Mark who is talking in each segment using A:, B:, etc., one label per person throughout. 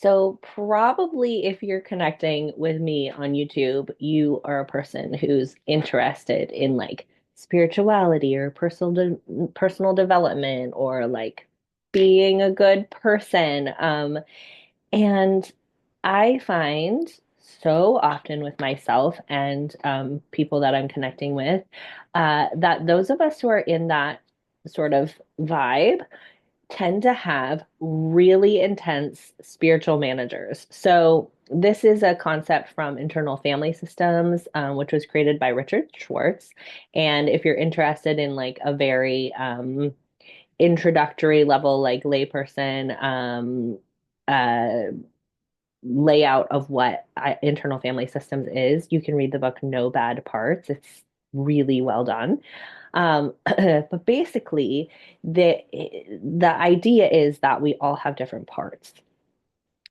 A: So probably if you're connecting with me on YouTube, you are a person who's interested in like spirituality or personal development or like being a good person. And I find so often with myself and people that I'm connecting with that those of us who are in that sort of vibe tend to have really intense spiritual managers. So, this is a concept from internal family systems, which was created by Richard Schwartz. And if you're interested in like a very introductory level, like layperson uh, layout of what internal family systems is, you can read the book No Bad Parts. It's really well done. But basically, the idea is that we all have different parts,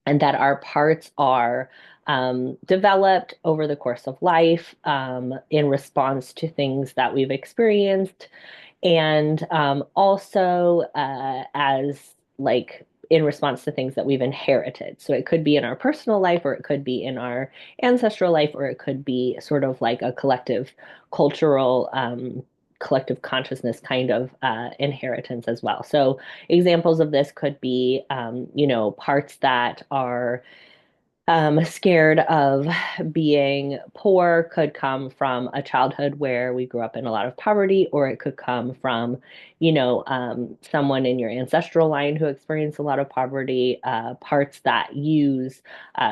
A: and that our parts are developed over the course of life in response to things that we've experienced, and also as like in response to things that we've inherited. So it could be in our personal life, or it could be in our ancestral life, or it could be sort of like a collective cultural collective consciousness kind of inheritance as well. So examples of this could be parts that are scared of being poor could come from a childhood where we grew up in a lot of poverty, or it could come from, someone in your ancestral line who experienced a lot of poverty, parts that use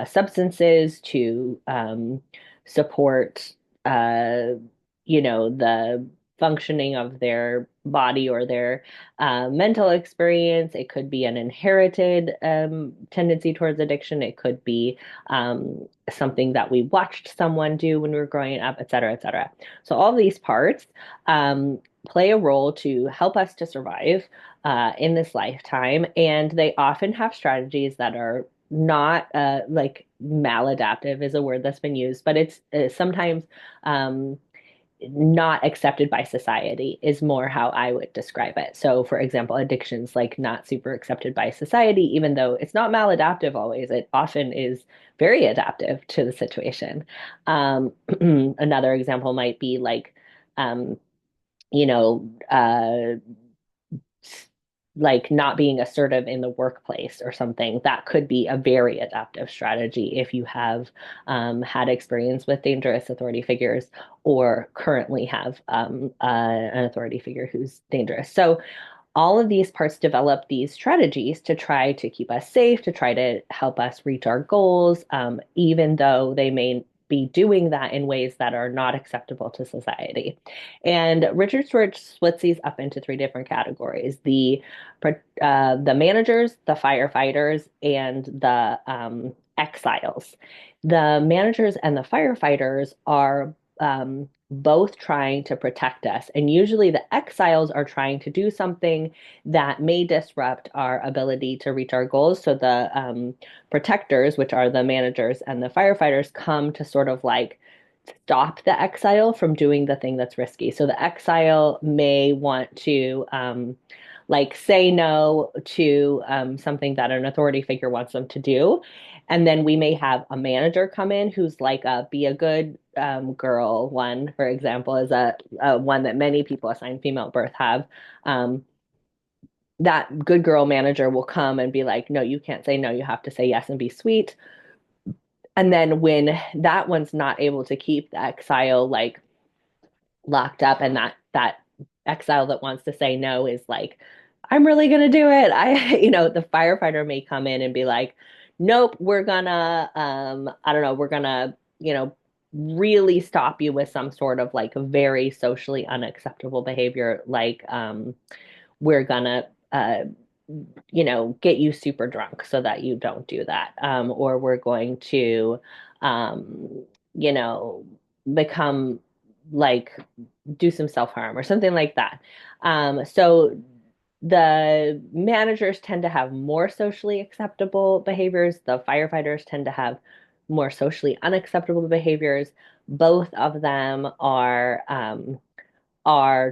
A: substances to support, uh, the functioning of their body or their mental experience. It could be an inherited tendency towards addiction. It could be something that we watched someone do when we were growing up, et cetera, et cetera. So all these parts play a role to help us to survive in this lifetime, and they often have strategies that are not like maladaptive is a word that's been used, but it's sometimes um, not accepted by society is more how I would describe it. So, for example, addiction's like not super accepted by society, even though it's not maladaptive always. It often is very adaptive to the situation. Another example might be like, um, you know, uh, like not being assertive in the workplace or something. That could be a very adaptive strategy if you have had experience with dangerous authority figures or currently have an authority figure who's dangerous. So all of these parts develop these strategies to try to keep us safe, to try to help us reach our goals, even though they may be doing that in ways that are not acceptable to society. And Richard Schwartz splits these up into three different categories: the managers, the firefighters, and the exiles. The managers and the firefighters are both trying to protect us. And usually the exiles are trying to do something that may disrupt our ability to reach our goals. So the protectors, which are the managers and the firefighters, come to sort of like stop the exile from doing the thing that's risky. So the exile may want to like say no to something that an authority figure wants them to do. And then we may have a manager come in who's like a be a good girl one, for example, is a one that many people assigned female at birth have. Um, that good girl manager will come and be like, no, you can't say no, you have to say yes and be sweet. And then when that one's not able to keep the exile like locked up, and that exile that wants to say no is like, I'm really gonna do it. The firefighter may come in and be like, nope, we're gonna I don't know, we're gonna, really stop you with some sort of like very socially unacceptable behavior, like we're gonna get you super drunk so that you don't do that. Or we're going to, um, you know, become like do some self harm or something like that. So the managers tend to have more socially acceptable behaviors. The firefighters tend to have more socially unacceptable behaviors. Both of them are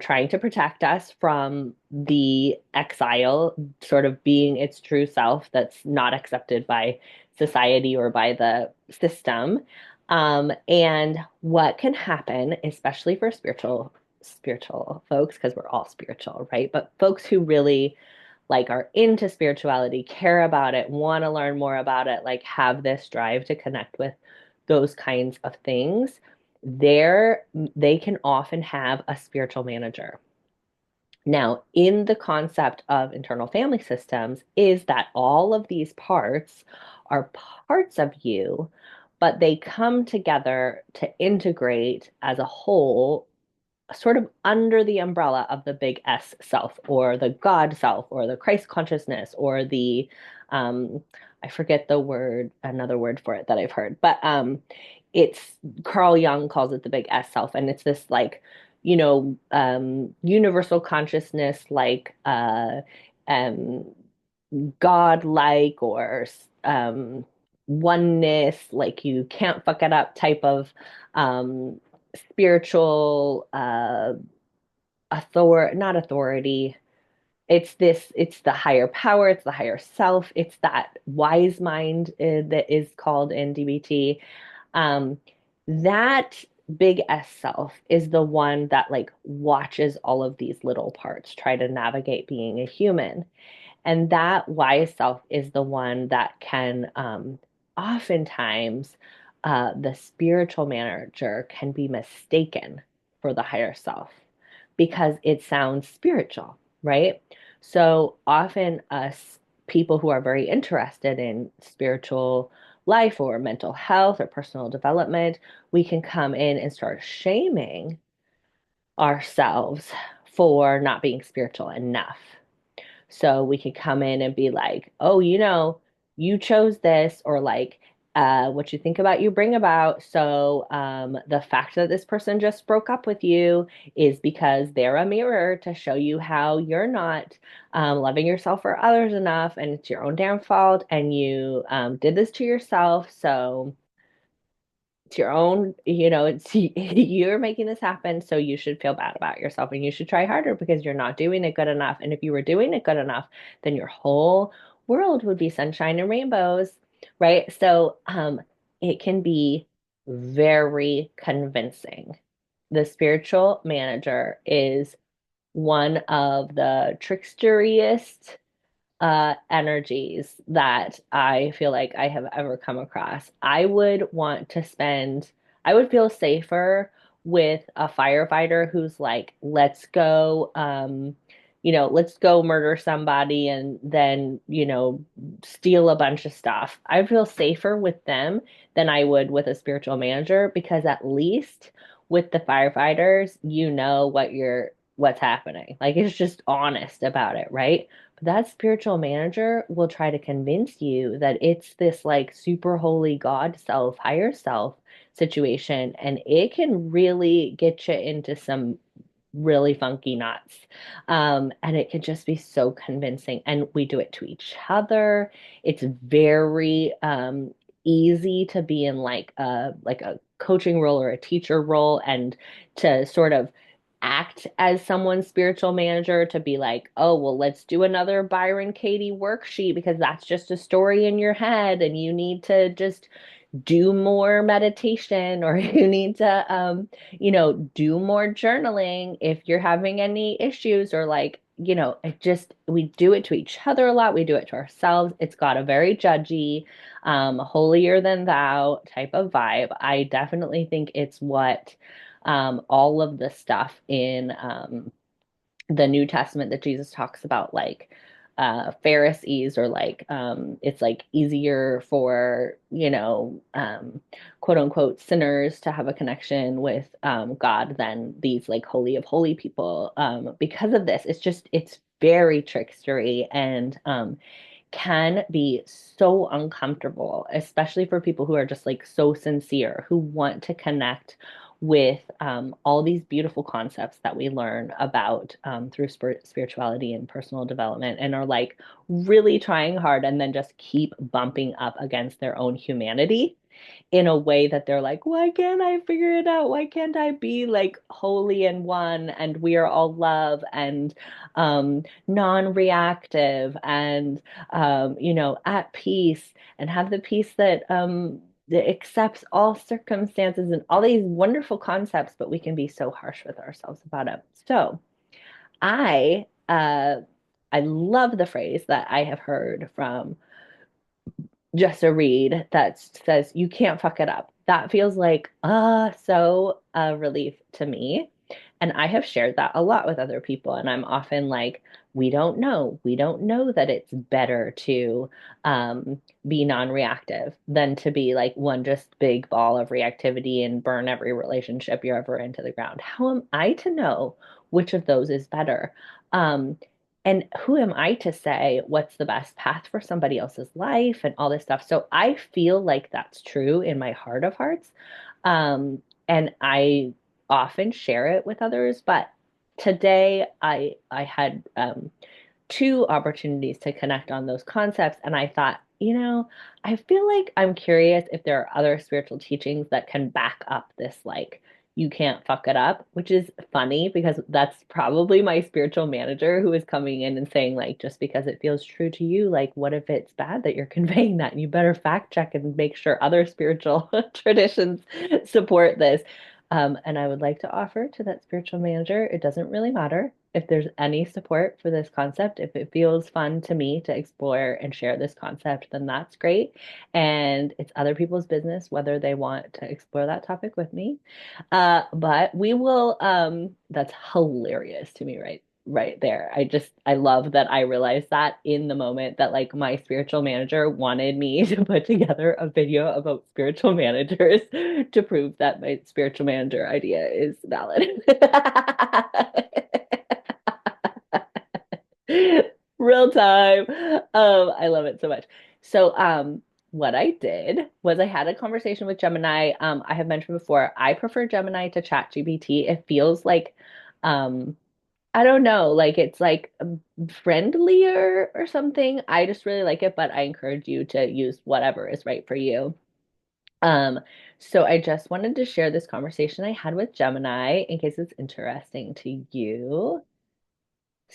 A: trying to protect us from the exile sort of being its true self that's not accepted by society or by the system. And what can happen, especially for spiritual folks, because we're all spiritual, right? But folks who really like are into spirituality, care about it, want to learn more about it, like have this drive to connect with those kinds of things, there they can often have a spiritual manager. Now, in the concept of internal family systems, is that all of these parts are parts of you, but they come together to integrate as a whole, sort of under the umbrella of the big S self, or the God self, or the Christ consciousness, or the, um, I forget the word, another word for it that I've heard, but it's Carl Jung calls it the big S self, and it's this like, universal consciousness, like um, God-like, or oneness, like you can't fuck it up type of um, spiritual not authority. It's the higher power, it's the higher self, it's that wise mind that is called in DBT. Um, that big S self is the one that like watches all of these little parts try to navigate being a human. And that wise self is the one that can, oftentimes, the spiritual manager can be mistaken for the higher self because it sounds spiritual, right? So often, us people who are very interested in spiritual life or mental health or personal development, we can come in and start shaming ourselves for not being spiritual enough. So we could come in and be like, oh, you chose this, or like, what you think about, you bring about. So the fact that this person just broke up with you is because they're a mirror to show you how you're not loving yourself or others enough, and it's your own damn fault, and you did this to yourself. So it's your own, it's you're making this happen, so you should feel bad about yourself and you should try harder because you're not doing it good enough. And if you were doing it good enough, then your whole world would be sunshine and rainbows, right? So it can be very convincing. The spiritual manager is one of the tricksteriest energies that I feel like I have ever come across. I would feel safer with a firefighter who's like, let's go murder somebody and then, steal a bunch of stuff. I feel safer with them than I would with a spiritual manager, because at least with the firefighters, what's happening. Like it's just honest about it, right? But that spiritual manager will try to convince you that it's this like super holy God self, higher self situation. And it can really get you into some really funky knots. And it can just be so convincing. And we do it to each other. It's very easy to be in like a coaching role or a teacher role, and to sort of act as someone's spiritual manager, to be like, oh, well, let's do another Byron Katie worksheet because that's just a story in your head and you need to just do more meditation, or you need to do more journaling if you're having any issues, or like, it just, we do it to each other a lot, we do it to ourselves. It's got a very judgy, holier than thou type of vibe. I definitely think it's what all of the stuff in the New Testament that Jesus talks about, like Pharisees, or like it's like easier for, quote unquote sinners to have a connection with God than these like holy of holy people. Because of this, it's very trickstery, and can be so uncomfortable, especially for people who are just like so sincere, who want to connect with all these beautiful concepts that we learn about through spirituality and personal development, and are like really trying hard, and then just keep bumping up against their own humanity. in a way that they're like, why can't I figure it out? Why can't I be like holy and one and we are all love and non-reactive and at peace and have the peace that accepts all circumstances and all these wonderful concepts, but we can be so harsh with ourselves about it. So I I love the phrase that I have heard from Jessa Reed that says you can't fuck it up. That feels like so a relief to me. And I have shared that a lot with other people. And I'm often like, we don't know. We don't know that it's better to be non-reactive than to be like one just big ball of reactivity and burn every relationship you're ever into the ground. How am I to know which of those is better? Um, and who am I to say what's the best path for somebody else's life and all this stuff? So I feel like that's true in my heart of hearts. And I often share it with others, but today I had two opportunities to connect on those concepts. And I thought, I feel like I'm curious if there are other spiritual teachings that can back up this, like, you can't fuck it up, which is funny because that's probably my spiritual manager who is coming in and saying, like, just because it feels true to you, like, what if it's bad that you're conveying that? And you better fact check and make sure other spiritual traditions support this. And I would like to offer to that spiritual manager, it doesn't really matter if there's any support for this concept. If it feels fun to me to explore and share this concept, then that's great. And it's other people's business whether they want to explore that topic with me. But we will, that's hilarious to me, right there. I love that I realized that in the moment that like my spiritual manager wanted me to put together a video about spiritual managers to prove that my spiritual manager idea is valid. Real time. I love it so much. So, what I did was I had a conversation with Gemini. I have mentioned before, I prefer Gemini to ChatGPT. It feels like, um, I don't know, like it's like friendlier or something. I just really like it, but I encourage you to use whatever is right for you. Um, so I just wanted to share this conversation I had with Gemini in case it's interesting to you.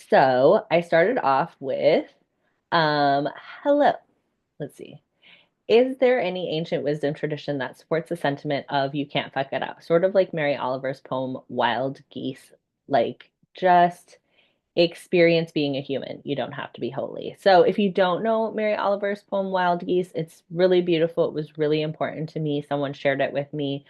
A: So I started off with, hello. Let's see. Is there any ancient wisdom tradition that supports the sentiment of you can't fuck it up? Sort of like Mary Oliver's poem, Wild Geese. Like, just experience being a human. You don't have to be holy. So if you don't know Mary Oliver's poem, Wild Geese, it's really beautiful. It was really important to me. Someone shared it with me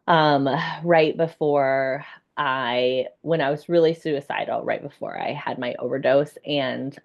A: um, right before when I was really suicidal, right before I had my overdose. And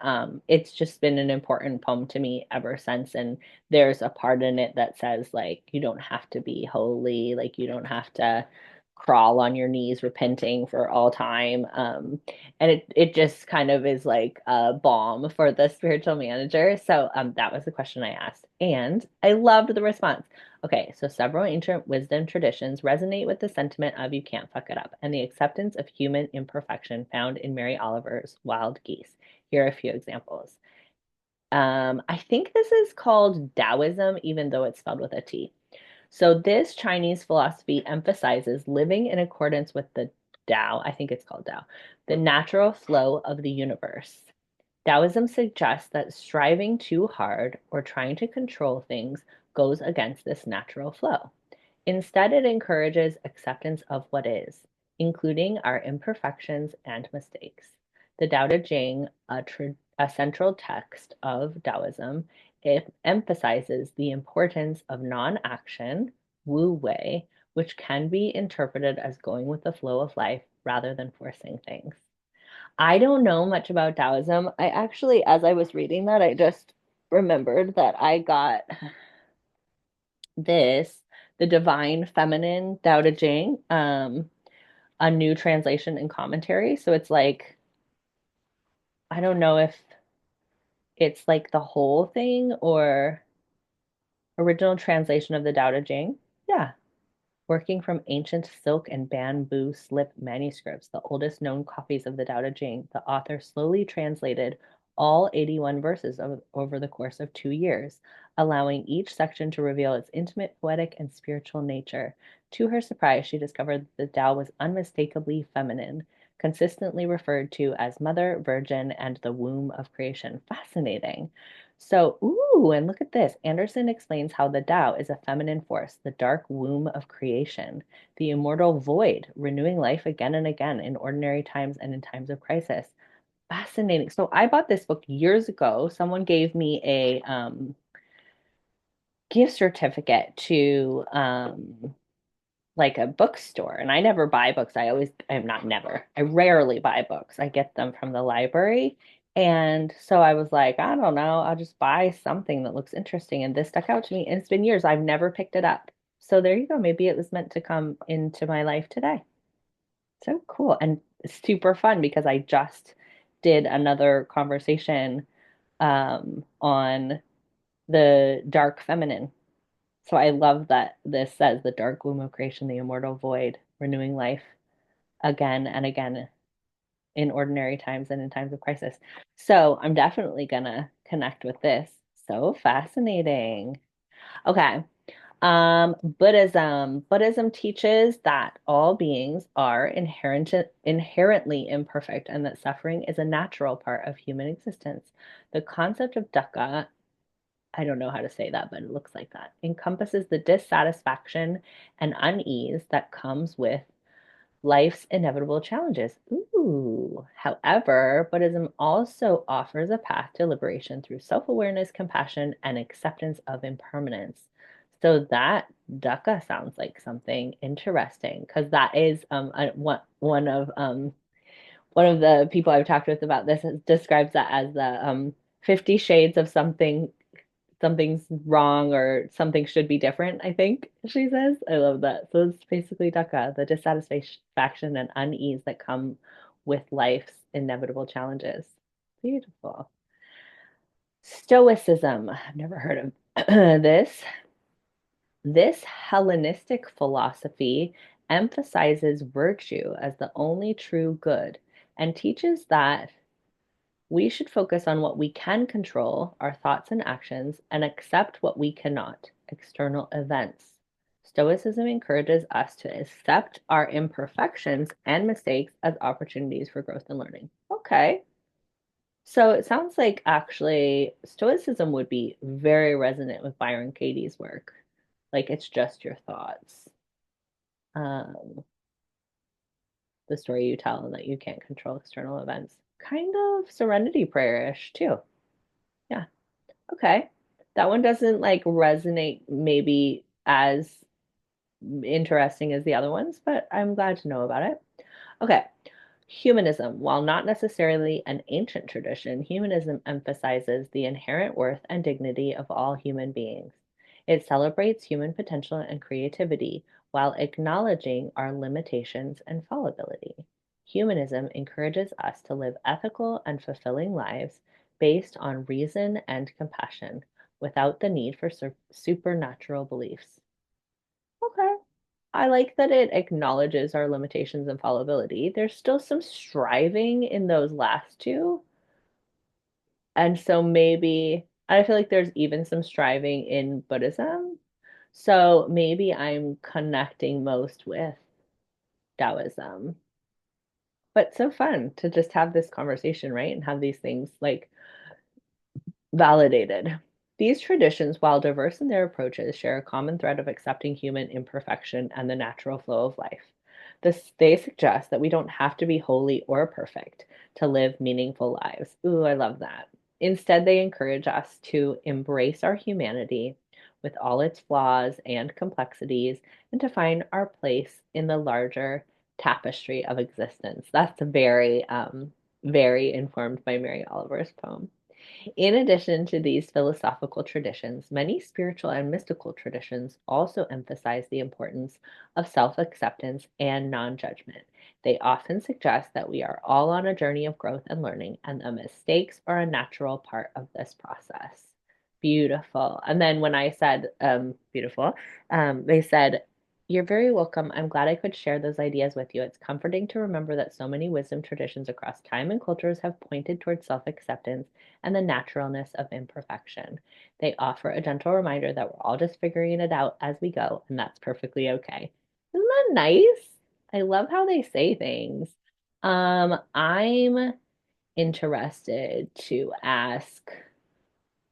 A: it's just been an important poem to me ever since. And there's a part in it that says, like, you don't have to be holy, like, you don't have to crawl on your knees repenting for all time. And it just kind of is like a balm for the spiritual manager. So that was the question I asked. And I loved the response. Okay, so several ancient wisdom traditions resonate with the sentiment of you can't fuck it up and the acceptance of human imperfection found in Mary Oliver's Wild Geese. Here are a few examples. I think this is called Taoism, even though it's spelled with a T. So this Chinese philosophy emphasizes living in accordance with the Tao, I think it's called Tao, the natural flow of the universe. Taoism suggests that striving too hard or trying to control things goes against this natural flow. Instead, it encourages acceptance of what is, including our imperfections and mistakes. The Tao Te Ching, a central text of Taoism, it emphasizes the importance of non-action, Wu Wei, which can be interpreted as going with the flow of life rather than forcing things. I don't know much about Taoism. I actually, as I was reading that, I just remembered that I got this, the Divine Feminine Tao Te Ching, a new translation and commentary. So it's like, I don't know if it's like the whole thing or original translation of the Tao Te Ching. Yeah, working from ancient silk and bamboo slip manuscripts, the oldest known copies of the Tao Te Ching, the author slowly translated all 81 verses over the course of 2 years, allowing each section to reveal its intimate, poetic, and spiritual nature. To her surprise, she discovered that the Tao was unmistakably feminine, consistently referred to as Mother, Virgin, and the womb of creation. Fascinating. So, ooh, and look at this. Anderson explains how the Tao is a feminine force, the dark womb of creation, the immortal void, renewing life again and again in ordinary times and in times of crisis. Fascinating. So I bought this book years ago. Someone gave me a gift certificate to like a bookstore, and I never buy books. I'm not never. I rarely buy books. I get them from the library. And so I was like, I don't know, I'll just buy something that looks interesting. And this stuck out to me. And it's been years. I've never picked it up. So there you go. Maybe it was meant to come into my life today. So cool and super fun because I just did another conversation on the dark feminine. So I love that this says the dark womb of creation, the immortal void, renewing life again and again in ordinary times and in times of crisis. So I'm definitely gonna connect with this. So fascinating. Okay. Buddhism. Buddhism teaches that all beings are inherently imperfect and that suffering is a natural part of human existence. The concept of dukkha, I don't know how to say that, but it looks like that, encompasses the dissatisfaction and unease that comes with life's inevitable challenges. Ooh. However, Buddhism also offers a path to liberation through self-awareness, compassion, and acceptance of impermanence. So that dukkha sounds like something interesting because that is one of the people I've talked with about this describes that as the 50 shades of something's wrong or something should be different, I think she says. I love that. So it's basically dukkha, the dissatisfaction and unease that come with life's inevitable challenges. Beautiful. Stoicism. I've never heard of this. This Hellenistic philosophy emphasizes virtue as the only true good and teaches that we should focus on what we can control, our thoughts and actions, and accept what we cannot, external events. Stoicism encourages us to accept our imperfections and mistakes as opportunities for growth and learning. Okay. So it sounds like actually Stoicism would be very resonant with Byron Katie's work. Like it's just your thoughts. Um, the story you tell and that you can't control external events. Kind of serenity prayer-ish too. Yeah. Okay. That one doesn't like resonate maybe as interesting as the other ones, but I'm glad to know about it. Okay. Humanism. While not necessarily an ancient tradition, humanism emphasizes the inherent worth and dignity of all human beings. It celebrates human potential and creativity while acknowledging our limitations and fallibility. Humanism encourages us to live ethical and fulfilling lives based on reason and compassion without the need for supernatural beliefs. Okay. I like that it acknowledges our limitations and fallibility. There's still some striving in those last two. And so maybe I feel like there's even some striving in Buddhism. So maybe I'm connecting most with Taoism. But so fun to just have this conversation, right? And have these things like validated. These traditions, while diverse in their approaches, share a common thread of accepting human imperfection and the natural flow of life. They suggest that we don't have to be holy or perfect to live meaningful lives. Ooh, I love that. Instead, they encourage us to embrace our humanity with all its flaws and complexities and to find our place in the larger tapestry of existence. That's very informed by Mary Oliver's poem. In addition to these philosophical traditions, many spiritual and mystical traditions also emphasize the importance of self acceptance and non judgment. They often suggest that we are all on a journey of growth and learning, and that mistakes are a natural part of this process. Beautiful. And then when I said beautiful, they said You're very welcome. I'm glad I could share those ideas with you. It's comforting to remember that so many wisdom traditions across time and cultures have pointed towards self-acceptance and the naturalness of imperfection. They offer a gentle reminder that we're all just figuring it out as we go, and that's perfectly okay. Isn't that nice? I love how they say things. I'm interested to ask,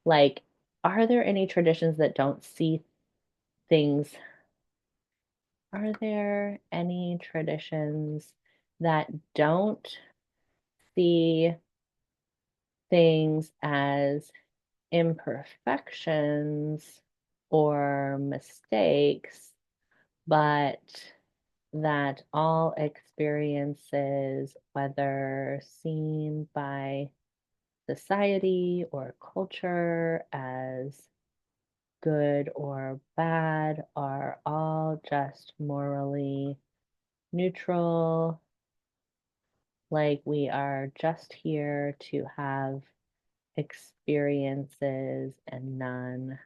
A: like, are there any traditions that don't see things Are there any traditions that don't see things as imperfections or mistakes, but that all experiences, whether seen by society or culture as good or bad, are all just morally neutral, like we are just here to have experiences and none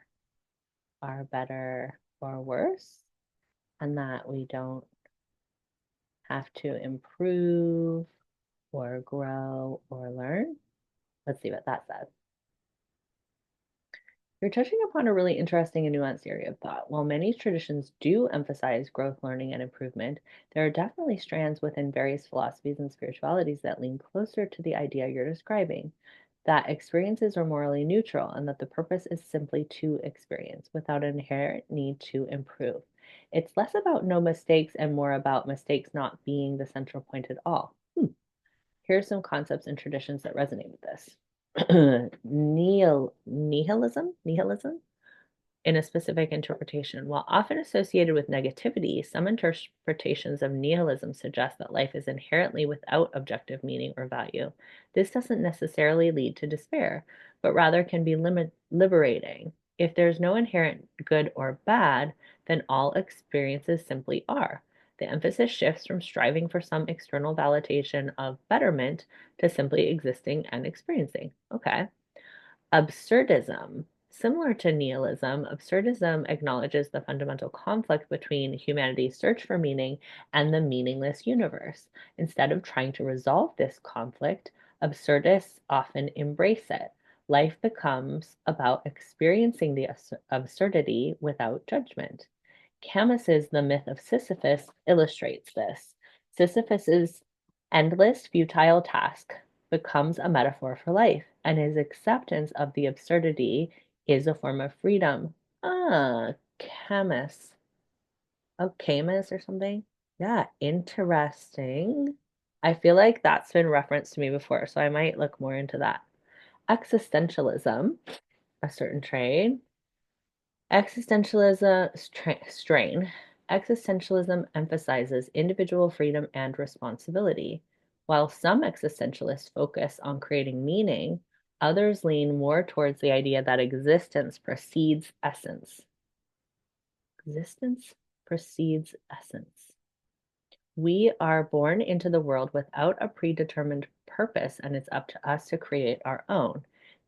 A: are better or worse, and that we don't have to improve or grow or learn. Let's see what that says. You're touching upon a really interesting and nuanced area of thought. While many traditions do emphasize growth, learning, and improvement, there are definitely strands within various philosophies and spiritualities that lean closer to the idea you're describing, that experiences are morally neutral and that the purpose is simply to experience without an inherent need to improve. It's less about no mistakes and more about mistakes not being the central point at all. Here are some concepts and traditions that resonate with this. Nihilism in a specific interpretation. While often associated with negativity, some interpretations of nihilism suggest that life is inherently without objective meaning or value. This doesn't necessarily lead to despair, but rather can be liberating. If there's no inherent good or bad, then all experiences simply are. The emphasis shifts from striving for some external validation of betterment to simply existing and experiencing. Okay. Absurdism. Similar to nihilism, absurdism acknowledges the fundamental conflict between humanity's search for meaning and the meaningless universe. Instead of trying to resolve this conflict, absurdists often embrace it. Life becomes about experiencing the absurdity without judgment. Camus's The Myth of Sisyphus illustrates this. Sisyphus's endless, futile task becomes a metaphor for life, and his acceptance of the absurdity is a form of freedom. Ah, Camus. Oh, Camus or something? Yeah, interesting. I feel like that's been referenced to me before, so I might look more into that. Existentialism, a certain trade. Existentialism strain. Existentialism emphasizes individual freedom and responsibility. While some existentialists focus on creating meaning, others lean more towards the idea that existence precedes essence. Existence precedes essence. We are born into the world without a predetermined purpose, and it's up to us to create our own.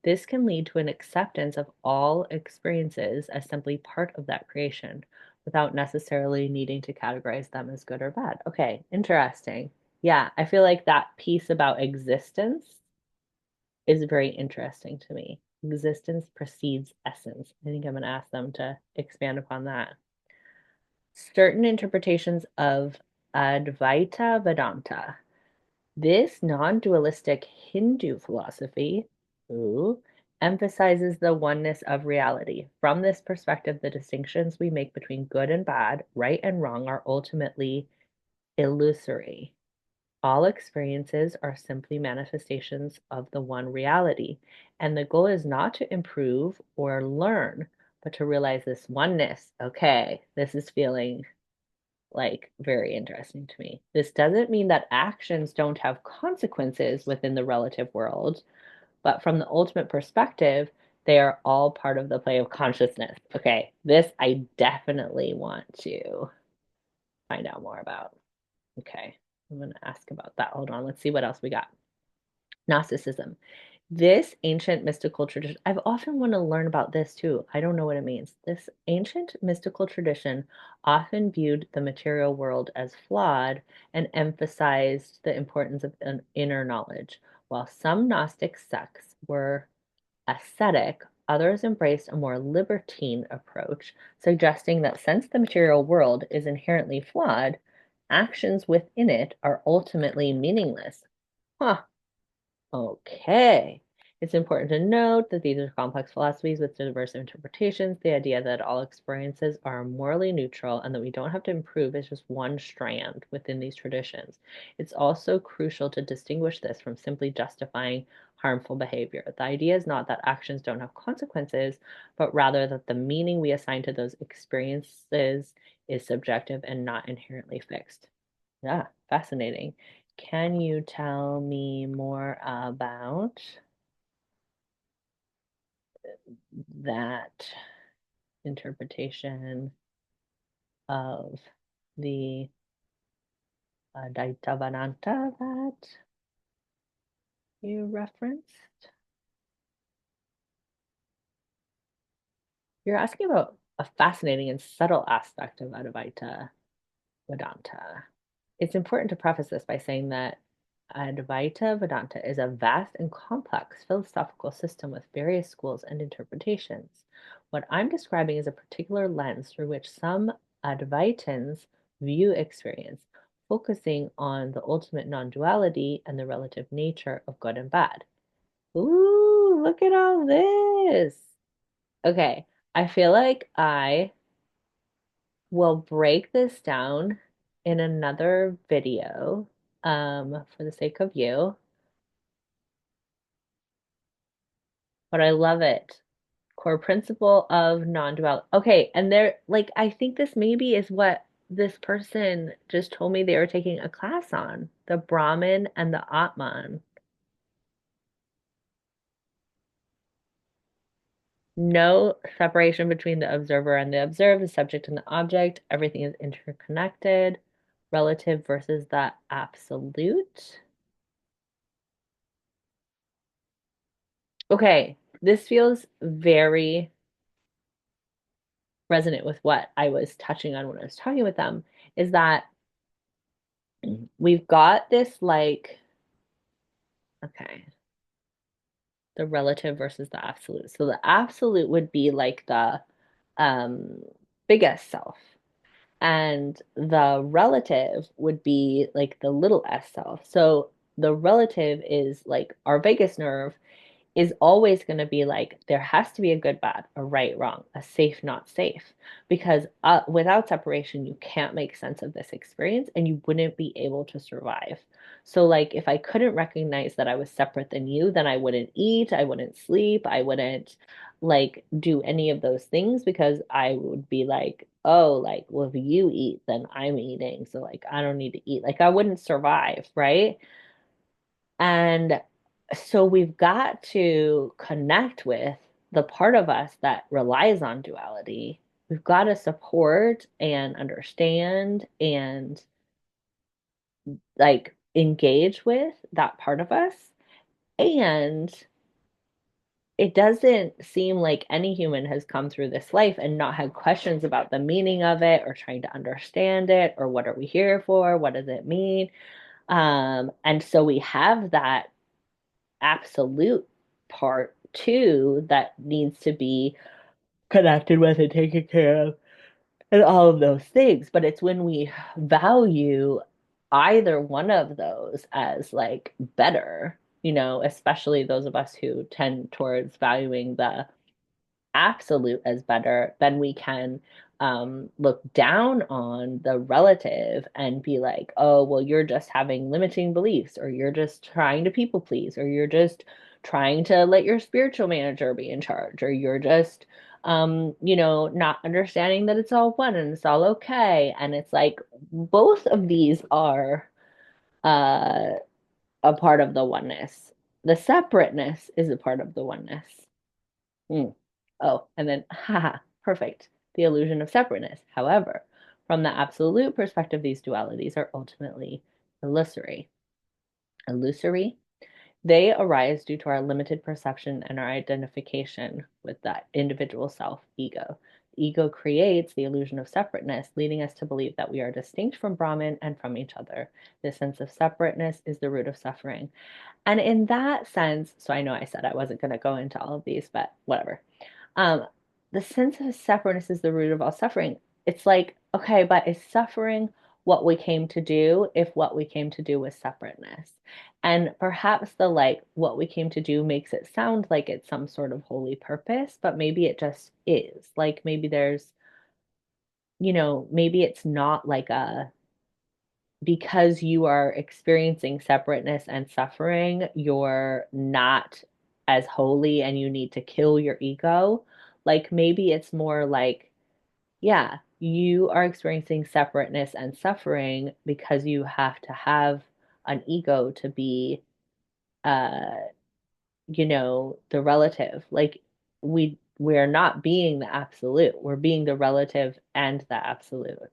A: This can lead to an acceptance of all experiences as simply part of that creation without necessarily needing to categorize them as good or bad. Okay, interesting. Yeah, I feel like that piece about existence is very interesting to me. Existence precedes essence. I think I'm going to ask them to expand upon that. Certain interpretations of Advaita Vedanta. This non-dualistic Hindu philosophy, ooh, emphasizes the oneness of reality. From this perspective, the distinctions we make between good and bad, right and wrong, are ultimately illusory. All experiences are simply manifestations of the one reality, and the goal is not to improve or learn, but to realize this oneness. Okay, this is feeling like very interesting to me. This doesn't mean that actions don't have consequences within the relative world, but from the ultimate perspective, they are all part of the play of consciousness. Okay, this I definitely want to find out more about. Okay, I'm going to ask about that. Hold on, let's see what else we got. Gnosticism. This ancient mystical tradition, I've often want to learn about this too. I don't know what it means. This ancient mystical tradition often viewed the material world as flawed and emphasized the importance of an inner knowledge. While some Gnostic sects were ascetic, others embraced a more libertine approach, suggesting that since the material world is inherently flawed, actions within it are ultimately meaningless. Huh. Okay. It's important to note that these are complex philosophies with diverse interpretations. The idea that all experiences are morally neutral and that we don't have to improve is just one strand within these traditions. It's also crucial to distinguish this from simply justifying harmful behavior. The idea is not that actions don't have consequences, but rather that the meaning we assign to those experiences is subjective and not inherently fixed. Yeah, fascinating. Can you tell me more about that interpretation of the Daitavananta that you referenced? You're asking about a fascinating and subtle aspect of Advaita Vedanta. It's important to preface this by saying that Advaita Vedanta is a vast and complex philosophical system with various schools and interpretations. What I'm describing is a particular lens through which some Advaitins view experience, focusing on the ultimate non duality and the relative nature of good and bad. Ooh, look at all this. Okay, I feel like I will break this down in another video for the sake of you, but I love it. Core principle of non-duality. Okay, and there, like, I think this maybe is what this person just told me they were taking a class on, the Brahman and the Atman. No separation between the observer and the observed, the subject and the object. Everything is interconnected. Relative versus the absolute. Okay, this feels very resonant with what I was touching on when I was talking with them, is that we've got this like, okay, the relative versus the absolute. So the absolute would be like the um biggest self. And the relative would be like the little s self. So the relative is like our vagus nerve is always going to be like there has to be a good, bad, a right, wrong, a safe, not safe. Because without separation, you can't make sense of this experience and you wouldn't be able to survive. So, like, if I couldn't recognize that I was separate than you, then I wouldn't eat, I wouldn't sleep, I wouldn't like do any of those things because I would be like, oh, like, well, if you eat, then I'm eating. So, like, I don't need to eat. Like, I wouldn't survive, right? And so we've got to connect with the part of us that relies on duality. We've got to support and understand and like engage with that part of us. And it doesn't seem like any human has come through this life and not had questions about the meaning of it or trying to understand it or what are we here for? What does it mean? And so we have that absolute part too that needs to be connected with and taken care of and all of those things. But it's when we value either one of those as like better, especially those of us who tend towards valuing the absolute as better, then we can look down on the relative and be like, oh, well, you're just having limiting beliefs, or you're just trying to people please, or you're just trying to let your spiritual manager be in charge, or you're just, not understanding that it's all one and it's all okay. And it's like both of these are uh, a part of the oneness. The separateness is a part of the oneness. Mm. Oh, and then, haha, perfect. The illusion of separateness. However, from the absolute perspective, these dualities are ultimately illusory. Illusory They arise due to our limited perception and our identification with that individual self, ego. Ego creates the illusion of separateness, leading us to believe that we are distinct from Brahman and from each other. This sense of separateness is the root of suffering. And in that sense, so I know I said I wasn't going to go into all of these, but whatever. Um, the sense of separateness is the root of all suffering. It's like, okay, but is suffering what we came to do if what we came to do was separateness? And perhaps the like, what we came to do makes it sound like it's some sort of holy purpose, but maybe it just is. Like maybe there's, maybe it's not like a because you are experiencing separateness and suffering, you're not as holy and you need to kill your ego. Like maybe it's more like, yeah, you are experiencing separateness and suffering because you have to have an ego to be, uh, the relative. Like we're not being the absolute. We're being the relative and the absolute.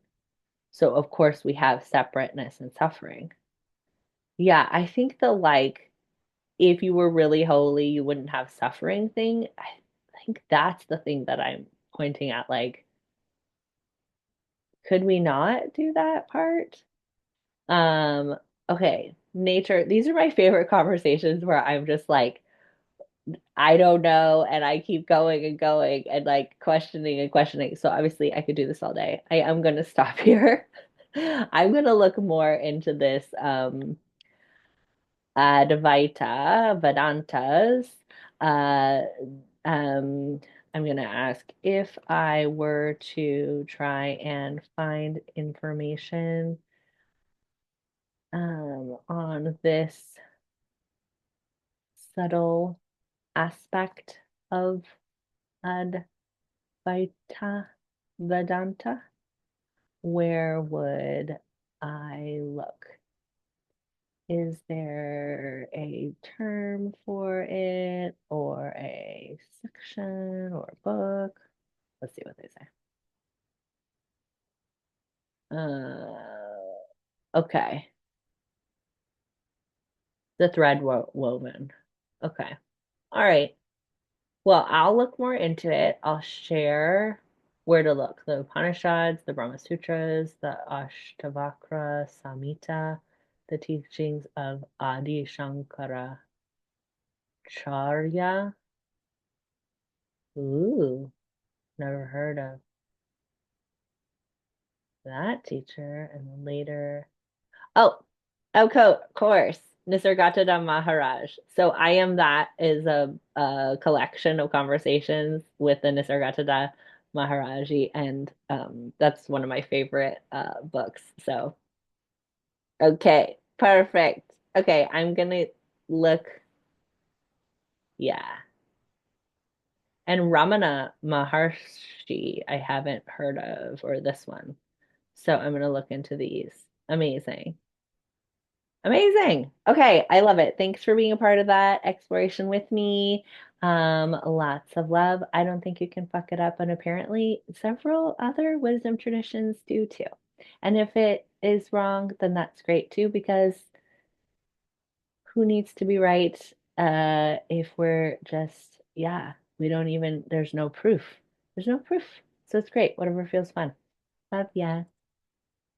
A: So of course we have separateness and suffering. Yeah, I think the like, if you were really holy, you wouldn't have suffering thing. I think that's the thing that I'm pointing at. Like, could we not do that part? Um, okay, nature. These are my favorite conversations where I'm just like, I don't know, and I keep going and going and like questioning and questioning. So obviously I could do this all day. I am gonna stop here. I'm gonna look more into this Advaita Vedantas. Uh, I'm going to ask if I were to try and find information on this subtle aspect of Advaita Vedanta, where would I look? Is there a term for it or a section or a book? Let's see what they say. Okay. The thread woven. Okay. All right. Well, I'll look more into it. I'll share where to look. The Upanishads, the Brahma Sutras, the Ashtavakra Samhita, the teachings of Adi Shankaracharya. Ooh, never heard of that teacher. And then later, oh, of course, Nisargadatta Maharaj. So I Am That is a collection of conversations with the Nisargadatta Maharaji, and that's one of my favorite books. So, okay, perfect. Okay, I'm gonna look, yeah. And Ramana Maharshi, I haven't heard of, or this one. So I'm gonna look into these. Amazing. Amazing. Okay, I love it. Thanks for being a part of that exploration with me. Lots of love. I don't think you can fuck it up, and apparently several other wisdom traditions do too. And if it is wrong, then that's great too, because who needs to be right if we're just, yeah, we don't even, there's no proof. There's no proof. So it's great. Whatever feels fun. Love ya.